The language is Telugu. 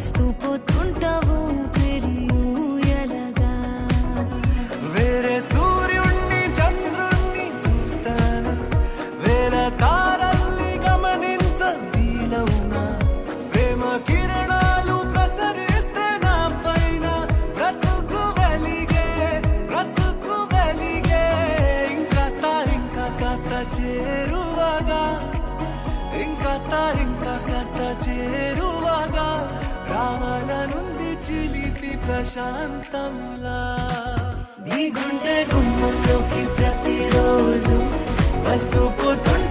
వస్తూ పోతుంటావు పెరియూయలగా. వేరే సూర్యుణ్ణి చంద్రుణ్ణి చూస్తానా, వేల తారల్ని గమనించ వీలవునా, ప్రేమ కిరణాలు ప్రసరిస్తే నా పైన బ్రతుకు వెలిగే ఇంకాస్త ఇంకా కాస్త చేరువగా, ఇంకా కాస్త చేరువగా రావాలనుంది చిలిపి ప్రశాంతంలా. నీ గుండె గుమ్మంలోకి ప్రతిరోజు వస్తూ పోతుంటే